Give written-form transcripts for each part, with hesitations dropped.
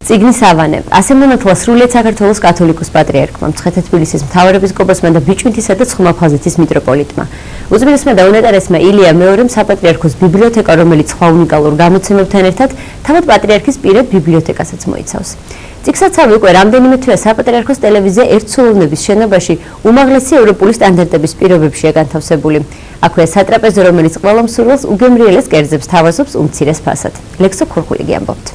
წიგნის ავანე. ასე მონათლა სრულიად საქართველოს კათოლიკოს პატრიარქმა, მცხეთა თბილისის მთავარეპისკოპოსმა და ბიჭვინთისა და ცხვრმაფხაზეთის მიტროპოლიტმა. უძველესმა და უნეტარესმა ილია მეორემ საპატრიარქოს ბიბლიოთეკა, რომელიც სხვა უნიკალურ გამოცემებთან ერთად თავად პატრიარქის პირად ბიბლიოთეკასაც მოიცავს. წიგნსაცავი უკვე რამდენიმე თვეა საპატრიარქოს ტელევიზია ერთსულოვნების შენობაში უმაღლესი ევროპული სტანდარტების პირობებშია განთავსებული. აქვეა სატრაპეზო, რომელიც ყველა მსურველს უგემრიელეს კერძებს თავაზობს უმცირეს ფასად. ლექსო ქურხულიგი ამბობთ.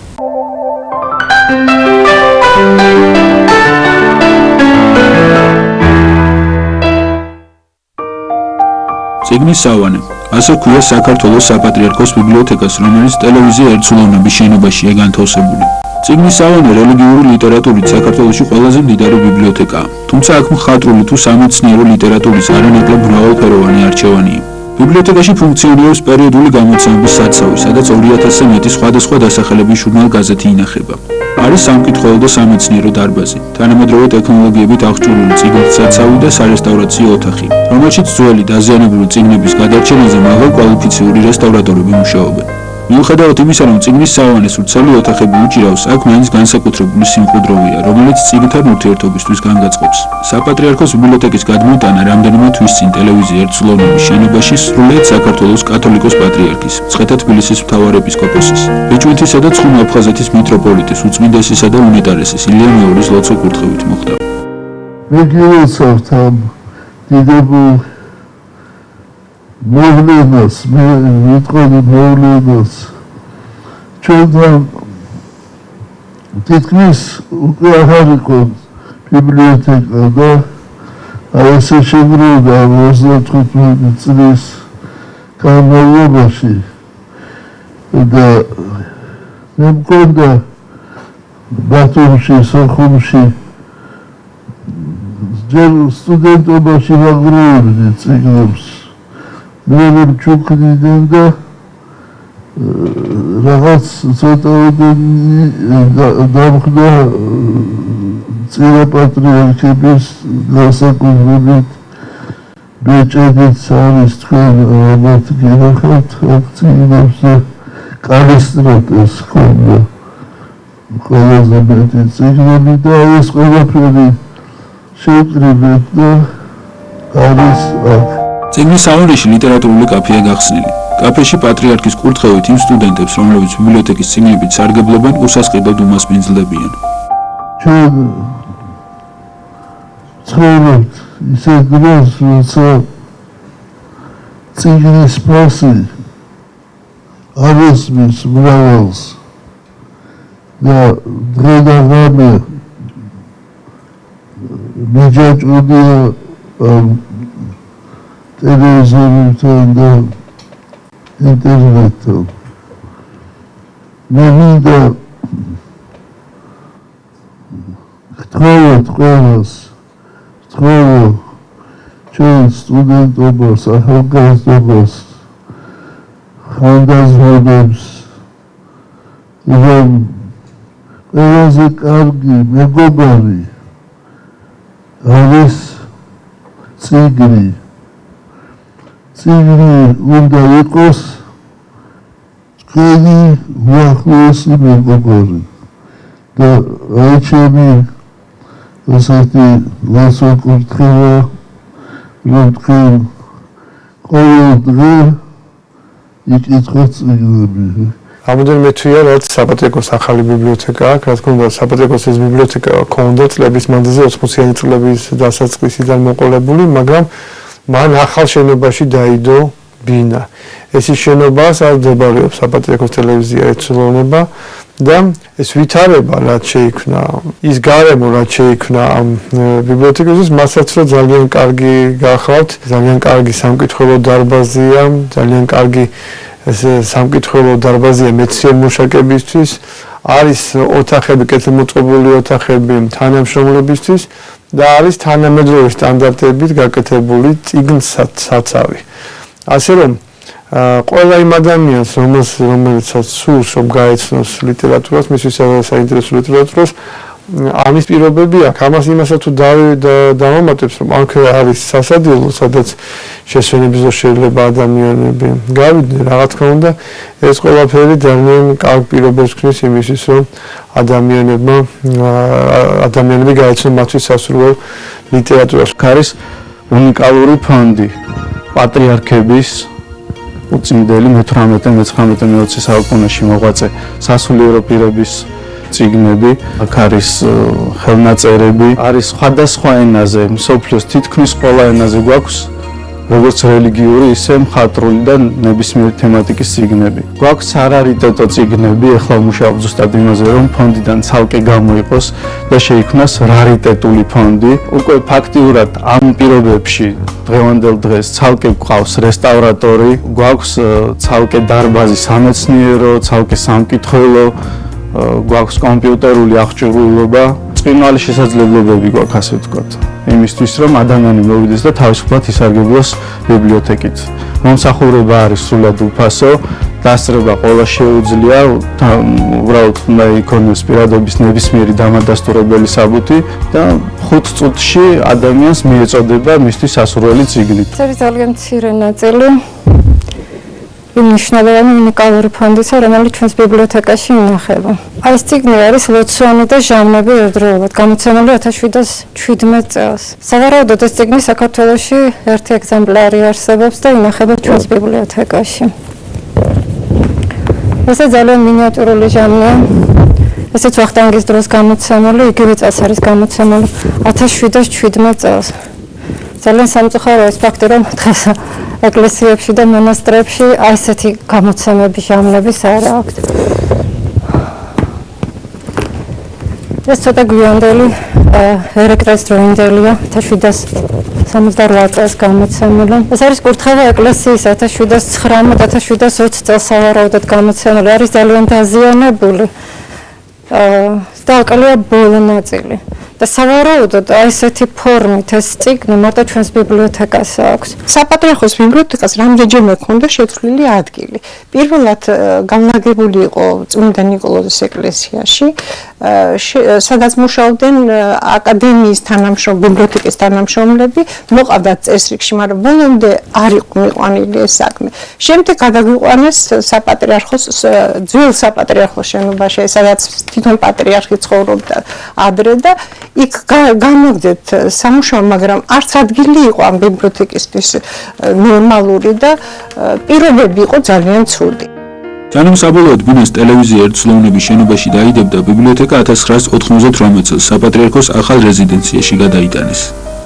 წიგნის ავანე. ასე ქვია საქართველოს საპატრიარქოს ბიბლიოთეკას, რომელიც ტელევიზია ერთსულოვნების შენობაშია განთავსებული. წიგნის ავანე რელიგიური ლიტერატურით საქართველოში ყველაზე მდიდარი ბიბლიოთეკაა, თუმცა აქ მხატვრული თუ სამეცნიერო ლიტერატურის არანაკლებ მრავალფეროვანი არჩევანია. ბიბლიოთეკაში ფუნქციონირებს პერიოდული გამოცემების საცავი, სადაც 2000-ზე მეტი სხვადასხვა დასახელების ჟურნალ-გაზეთი ინახება. არის სამკითხველო და სამეცნიერო დარბაზი, თანამედროვე ტექნოლოგიებით აღჭურვილი წიგნსაცავი და სარესტავრაციო ოთახი, რომელშიც ძველი დაზიანებული წიგნების გადარჩენაზე მაღალკვალიფიციური რესტავრატორები მუშაობენ. მიუხედავად იმისა, რომ წიგნის ავანეს ვრცელი ოთახები უჭირავს, აქ მაინც განსაკუთრებული სიმკვიდროვეა, რომელიც წიგნთან ურთიერთობისთვის განგაწყობს. საპატრიარქოს ბიბლიოთეკის გადმოტანა რამდენიმე თვის წინ ტელევიზია ერთსულოვნების შენობაში სრულიად საქართველოს კათოლიკოს პატრიარქის, მცხეთა თბილისის მთავარეპისკოპოსის, ბიჭვინთისა და ცხვრმაფხაზეთის მიტროპოლიტის, უწმინდესისა და უნეტარესის ილია მეორის ლოცვა კურთხევით მოხდა. მეგილოცავთ ამ დიდებულ მოვლენას, მე ვიტყოდი მოვლენას, ჩვენთან თითქმის უკვე აღარ იყო ბიბლიოთეკა და ესე შეგროვდა 35 წლის განმავლობაში და მე მქონდა ბათუმში, სოხუმში ჯერ სტუდენტობაში ვაგროვებდი წიგნებს. მე ვჩუქდიდან და რაღაც ცოტაოდენი დამხდა წინაპატრიარქების განსაკუთრებით ბეჭედიც არის თქვენ ალბათ გინახავთ აქციებს და კალისტრატეს ხონდა ყველაზე მეტი წიგნები და ეს ყველაფერი შევკრიბეთ და არის აქ. წიგნის ავანეში ლიტერატურული კაფეა გახსნილი. კაფეში პატრიარქის კურთხევით იმ სტუდენტებს, რომლებიც ბიბლიოთეკის წიგნებით სარგებლობენ, უსასყიდლოდ უმასპინძლდებიან. ჩვენ ცხოვრობთ ისეთ დროს, როცა წიგნის ფასი არ ესმის მრავალს და დღე და ღამე მიჯაჭვულია ტელევიზორთან და ინტერნეტთან. მე მინდა გთხოვოთ ყველას, გთხოვო ჩვენ სტუდენტობას, ახალგაზრდობას, ხანდაზმულებს, რომ ყველაზე კარგი მეგობარი არის წიგნი. წიგნი უნდა იყოს თქვენი უახლოესი მეგობარი და აი ჩემი ასეთი ლოცვა კურთხევა, რომ თქვენ ყოველ დღე იკითხოთ წიგნები. რამოდენიმე თვეა, რაც საპატრიარქოს ახალი ბიბლიოთეკა აქვს, რა თქმა უნდა, საპატრიარქოს ეს ბიბლიოთეკა ქონდა წლების მანძილზე 80-იანი წლების დასაწყისიდან მოყოლებული, მაგრამ მან ახალ შენობაში დაიდო ბინა. ეს ის შენობა, სადაც მდებარეობს საპატრიარქოს ტელევიზია ერთსულოვნება და ეს ვითარება, რაც შეიქმნა, ის გარემო, რაც შეიქმნა ამ ბიბლიოთეკაზე, მასაც რა ძალიან კარგი გახლავთ, ძალიან კარგი სამკითხველო დარბაზია, ძალიან კარგი სამკითხველო დარბაზია მეცნიერ მუშაკებისთვის, არის ოთახები, კეთილმოწყობილი ოთახები თანამშრომლებისთვის და არის თანამედროვე სტანდარტებით გაკეთებული წიგნსაცავი. ასე რომ ყველა იმ ადამიანს, რომელსაც სურს რომ გაეცნოს ლიტერატურას, მისთვის საინტერესო ლიტერატურას, ამის პირობები აქვს. ამას იმასაც თუ დავამატებს, რომ აქ არის სასადილო, სადაც შესვენების დროს შეიძლება ადამიანები გავიდნენ, რა თქმა უნდა, ეს ყველაფერი ძალიან კარგ პირობებს ქმნის იმისთვის, რომ ადამიანები გაეცნო მათთვის სასურველ ლიტერატურას. არის უნიკალური ფონდი პატრიარქების უწმინდელი მე-18-მე-19 საუკუნეში მოღვაწე სასულიერო პირების წიგნები, აქ არის ხელნაწერები, არის სხვადასხვა ენაზე, მსოფლიოს თითქმის ყველა ენაზე გვაქვს როგორც რელიგიური, ისე მხატვრული და ნებისმიერი თემატიკის წიგნები. გვაქვს არარიტეტო წიგნები, ახლა ვმუშაობ ზუსტად იმაზე, რომ ფონდიდან ცალკე გამოიყოს და შეიქმნას რარიტეტული ფონდი. უკვე ფაქტიურად ამ პირობებში დღევანდელ დღეს ცალკე გვყავს რესტავრატორი, გვაქვს ცალკე დარბაზი სამეცნიერო, ცალკე სამკითხველო, გვაქვს კომპიუტერული აღჭურვილობა, წყინვალი შესაძლებლობები გვაქვს, ასე ვთქვათ. იმისთვის, რომ ადამიანი მოვიდეს და თავისუფლად ისარგებლოს ბიბლიოთეკით. მომსახურება არის სრულად უფასო, დასწრება ყველა შეუძლია, უბრალოდ უნდა იქონოს პირადობის ნებისმიერი დამადასტურებელი საბუთი და 5 წუთში ადამიანს მიეწოდება მისთვის სასურველი წიგნი. ეს ძალიან მცირე ნაწილი მნიშვნელოვანი უნიკალური ფონდისა, რომელიც ჩვენს ბიბლიოთეკაში ინახება. აი ეს წიგნი არის ლოცვანი და ჟამნები ერთდროულად, გამოცემული 1717 წელს. სავარაუდოდ ეს წიგნი საქართველოში ერთი ეგზემპლარი არსებობს და ინახება ჩვენს ბიბლიოთეკაში. ესე ძალიან მინიატურული ჟამნია. ესეც ვახტანგის დროს გამოცემული, იგივე წელს არის გამოცემული 1717 წელს. ძალიან სამწუხაროა ეს ფაქტი, რომ დღეს ეკლესიებში და მონასტრებში აი ესეთი გამოცემები ჟამნების არ აქვს. ეს ცოტა გვიანდელი ერექრეს დროინდელია 1768 წელს გამოცემული. ეს არის კურთხევა ეკლესიის 1719-1720 წელს სავარაუდოდ გამოცემული. არის ძალიან დაზიანებული და აკლია ბოლო ნაწილი. და სავარაუდოდ აი ესეთი ფორმით ეს წიგნი მარტო ჩვენს ბიბლიოთეკას აქვს. საპატრიარქოს ბიბლიოთეკას რამდენჯერმე ჰქონდა შეცვლილი ადგილი. პირველად განლაგებული იყო წმინდა ნიკოლოზის ეკლესიაში, სადაც მუშაობდნენ აკადემიის ბიბლიოთეკის თანამშრომლები, მოყავდათ წესრიგში, მაგრამ ბოლომდე არ იყო მიყვანილი ეს საქმე. შემდეგ გადაგვიყვანეს საპატრიარქოს ძველ საპატრიარქოს შენობაში, სადაც თვითონ პატრიარქი ცხოვრობდა ადრე და იქ გამოგდეთ სამუშაო, მაგრამ არც ადგილი იყო ამ ბიბლიოთეკისთვის ნორმალური და პირობები იყო ძალიან ცუდი. ჯანამ საბოლოოდ ბინას ტელევიზია ერთსულოვნების შენობაში დაიდებდა, ბიბლიოთეკა 1998 წელს საპატრიარქოს ახალ რეზიდენციაში გადაიტანეს.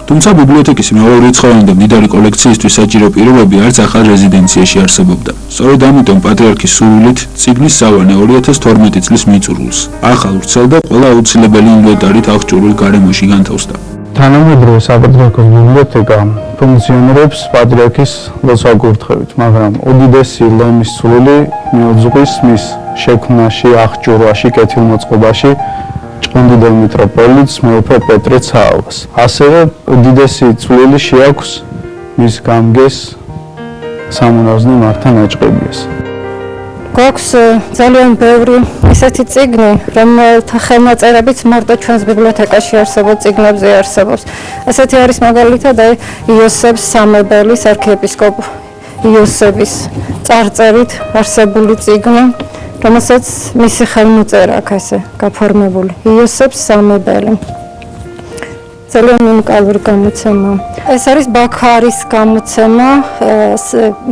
თუმცა ბიბლიოთეკის მრავალრიცხოვანი და მდიდარი კოლექციისთვის საჭირო პირობები არც ახალ რეზიდენციაში არსებობდა. სწორედ ამიტომ პატრიარქის სურვილით წიგნის სავანე 2012 წლის მიწურულს ახალ ვრცელდა ყველა აუცილებელი ინვენტარით აღჭურვილ გარემოში განთავსდა. თანამედროვე საპატრიარქოს ბიბლიოთეკა ფუნქციონირებს პატრიარქის ლოცვა-კურთხევით, მაგრამ უდიდესი ლომის წვლილი მიუძღვის მის შექმნაში, აღჭურვაში, კეთილმოწყობაში ჭყონდიდელ მიტროპოლიტს მეუფე პეტრე ცაალას. ასევე უდიდესი წვლილი შეაქვს მის გამგეს სამონაზვნე მართა ნაჭყებიას. გვაქვს ძალიან ბევრი ესეთი წიგნი, რომელთა ხელნაწერებიც მარტო ჩვენს ბიბლიოთეკაში არსებულ წიგნებზე არსებობს. ესეთი არის მაგალითად იოსებ სამებელის არქიეპისკოპ იოსების წარწერით არსებული წიგნი, რომელსაც მისი ხელმოწერა აქვს ესე გაფორმებული. იოსებ სამებელი. ძალიან უნიკალური გამოცემა. ეს არის ბაქარის გამოცემა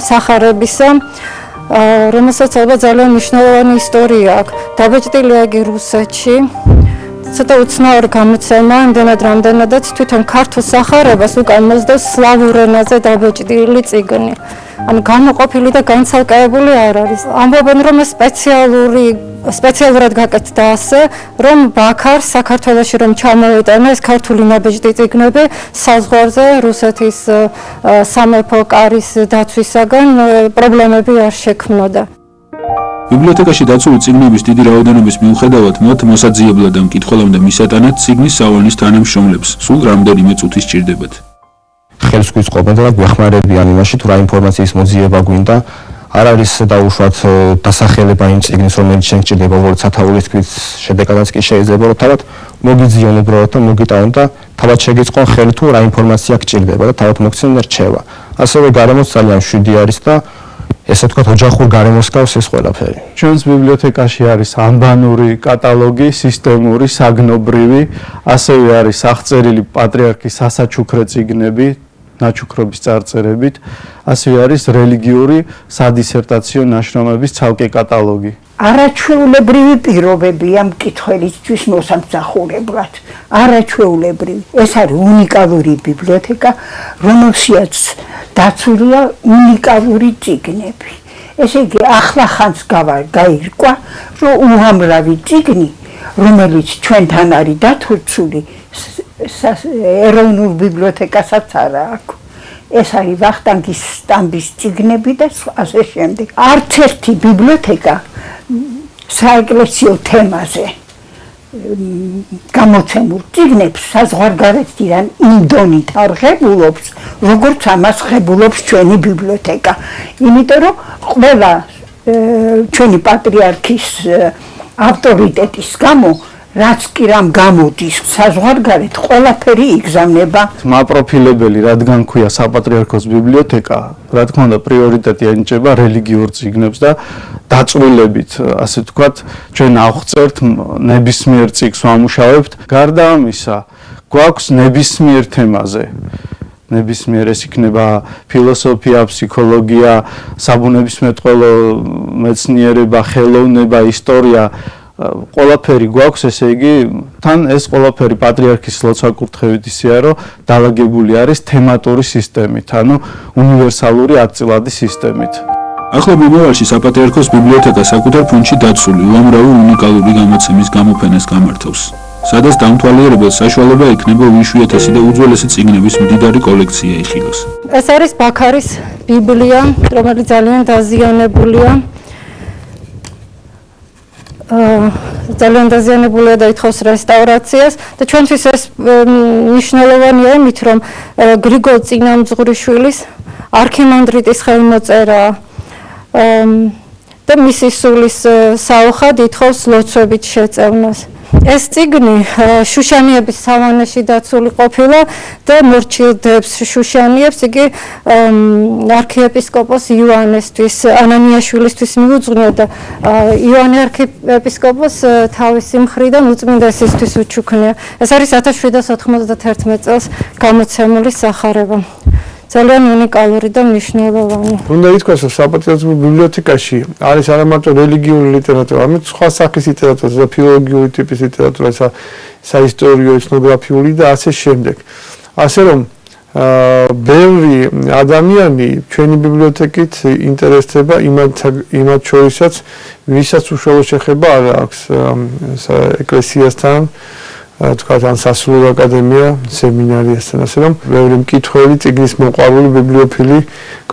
სახარებისა, რომელსაც ალბათ ძალიან მნიშვნელოვანი ისტორია აქვს. დაბეჭდილია იგი რუსეთში. ცოტა უცნაური გამოცემა, რამდენადაც თვითონ ქართულ სახარებას უკან მოსდევს სლავურ ენაზე დაბეჭდილი წიგნი. ანუ გამოყოფილი და განცალკევებული არ არის. ამბობენ, რომ ეს სპეციალურად გაკეთდა ასე, რომ ბაქარს საქართველოში რომ ჩამოეტანა ეს ქართული ნაბეჭდი წიგნები საზღვარზე რუსეთის სამეფო კარის დაცვისაგან პრობლემები არ შექმნოდა. ბიბლიოთეკაში დაცული წიგნების დიდი რაოდენობის მიუხედავად მათ მოსაძიებლად და მკითხველამდე მისატანად წიგნის სავანის თანამშრომლებს სულ რამდენიმე წუთი სჭირდებათ. ხელს გვიწყობენ და გვეხმარებიან იმაში, თუ რა ინფორმაციის მოძიება გვინდა არ არის დაუშვათ დასახელება იმ წიგნის, რომელიც შენ გჭირდება, როგორც სათაურის თქმით, შედეგადაც კი შეიძლება რომ თავად მოგიძიონ უბრალოდ და მოგიტანონ და თავად შეგიწყონ ხელი თუ რა ინფორმაცია გჭირდება და თავად მოგცემ რჩევა. ასევე გარემოც ძალიან შვიდი არის და ესე ვთქვათ, ოჯახურ გარემოს გავს ეს ყველაფერი. ჩვენს ბიბლიოთეკაში არის ანბანური კატალოგი, სისტემური, საგნობრივი, ასევე არის აღწერილი პატრიარქის სასაჩუქრე წიგნები, ნაჩუქრობის წარწერებით, ასევე არის რელიგიური სადისერტაციო ნაშრომების ცალკე კატალოგი. არაჩვეულებრივი პირობებია მკითხველისთვის მოსამსახურებლად. არაჩვეულებრივი. ეს არის უნიკალური ბიბლიოთეკა, რომელშიც დაცულია უნიკალური წიგნები. ესე იგი, ახლა ხანს გაირკვა, რომ უამრავი წიგნი, რომელიც ჩვენთან არის დათურცული, ეროვნულ ბიბლიოთეკასაც არ აქვს. ეს არის ვახტანგის სტამბის წიგნები და ასე შემდეგ. არც ერთი ბიბლიოთეკა საეკლესიო თემაზე გამოცემულ წიგნებს საზღვარგარეთიდან იმ დონით არ ღებულობს, როგორც ამას ღებულობს ჩვენი ბიბლიოთეკა. იმიტომ რომ ყველა ჩვენი პატრიარქის ავტორიტეტის გამო რაც კი რამ გამოდის საზღვარგარეთ ყველაფერი იგზავნება. მაპროფილებელი, რადგან ქვია საპატრიარქოს ბიბლიოთეკა, რა თქმა უნდა პრიორიტეტი ენიჭება რელიგიურ წიგნებს და დაწვრილებით, ასე ვთქვათ, ჩვენ ავღწერთ ნებისმიერ წიგნს ვამუშავებთ. გარდა ამისა, გვაქვს ნებისმიერ თემაზე ნებისმიერ ეს იქნება ფილოსოფია, ფსიქოლოგია, საბუნებისმეტყველო მეცნიერება, ხელოვნება, ისტორია ყველაფერი გვაქვს, ესე იგი, თან ეს ყველაფერი პატრიარქის ლოცვა-კურთხევით ისეა, რომ დალაგებული არის თემატური სისტემით, ანუ უნივერსალური აწილადი სისტემით. ახლა მომავალში საპატრიარქოს ბიბლიოთეკა საკუთარ ფონდში დაცული უამრავი უნიკალური გამოცემის გამოფენას გამართავს, სადაც დამთვალიერებელს საშუალება ექნება უიშვიათესი და უძველესი წიგნების მდიდარი კოლექცია იხილოს. ეს არის ბაქარის ბიბლია, რომელიც ძალიან დაზიანებულია. ძალიან დაზიანებულია და ითხოვს რესტავრაციას და ჩვენთვის ეს მნიშვნელოვანია იმით, რომ გრიგოლ წინამძღვრიშვილის არქიმანდრიტის ხელმოწერა და მისი სულის საოხად ითხოვს ლოცვებით შეწევნას. ეს წიგნი შუშანიების სავანეში დაცული ყოფილა და მორჩილდებს შუშანიებს იგი არქიეპისკოპოს იოანესთვის, ანანიაშვილისთვის მიუძღვნა და იოანე არქიეპისკოპოს თავისი მხრიდან უწმინდესისთვის უჩუქნია. ეს არის 1791 წელს გამოცემული სახარება. ძალიან უნიკალური და მნიშვნელოვანი. უნდა ითქვას, რომ საპატრიარქოს ბიბლიოთეკაში არის არა მარტო რელიგიური ლიტერატურა, არამედ სხვა სახის ლიტერატურა, და ფილოლოგიური ტიპის ლიტერატურა, საისტორიო, ეთნოგრაფიული და ასე შემდეგ. ასე რომ ბევრი ადამიანი ჩვენი ბიბლიოთეკით ინტერესდება იმათ შორისაც, ვისაც უშუალო შეხება არ აქვს ეკლესიასთან, თქვათ ან სასულიერო აკადემია, სემინარიასთან, ასე რომ ბევრი მკითხველი, წიგნის მოყვარული, ბიბლიოფილი,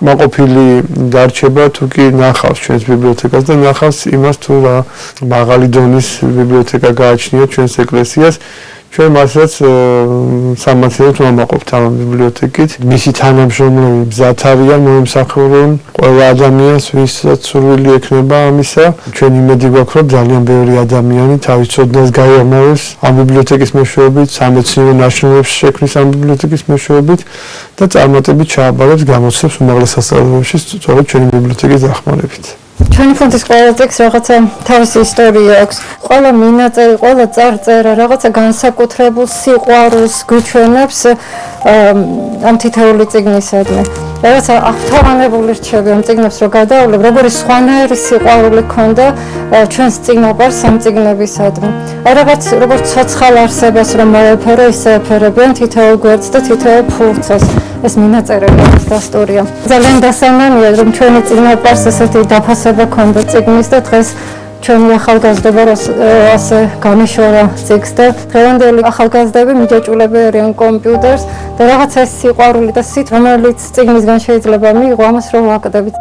კმაყოფილი დარჩება, თუ კი ნახავს ჩვენს ბიბლიოთეკას და ნახავს იმას, თუ რა მაღალი დონის ბიბლიოთეკა გააჩნია ჩვენს ეკლესიას. ჩვენ მასაც სამართლიანად ვამაყობთ ამ ბიბლიოთეკით. მისი თანამშრომლები მზად არიან მოემსახურონ ყველა ადამიანს, ვისაც სურვილი ექნება ამისა. ჩვენ იმედი გვაქვს, რომ ძალიან ბევრი ადამიანი თავის ცოდნას გაიარნავებს ამ ბიბლიოთეკის მეშვეობით, სამეცნიერო ნაშრომებს შექმნის ამ ბიბლიოთეკის მეშვეობით და წარმატებით ჩააბარებს გამოცემს უმაღლეს სასწავლებლებში სწორედ ჩვენი ბიბლიოთეკის დახმარებით. ჩვენი ფონდის ყველა ტექსტს რაღაცა თავისი ისტორია აქვს. ყველა მინაწერი, ყველა წარწერა რაღაცა განსაკუთრებულ სიყვარულს გვიჩვენებს ამ თითოეული წიგნისადმი. რაღაცა აღფრთოვანებული რჩები ამ წიგნებს რო გადავლებ, როგორი სხვანაირი სიყვარული ქონდა ჩვენს წიგნაპარს ამ წიგნებისადმი. რაღაც როგორც ცოცხალ არსებას რომ მოეფერო, ისე ეფერებიან თითოეულ გვერდს და თითოეულ ფურცელს. ეს მინაწერები არის დასტურია. ძალიან დასაინანია, რომ ჩვენი წიგნაპარს ესეთი დაფასება ქონდა წიგნის და დღეს ჩვენი ახალგაზრდობა ასე გამიშორა წიგნს და დღევანდელი ახალგაზრდები მიჯაჭულები არიან კომპიუტერს და რაღაცა ეს სიყვარული და სით, რომელიც წიგნისგან შეიძლება მიიღო, ამას რომ ვაკდებით.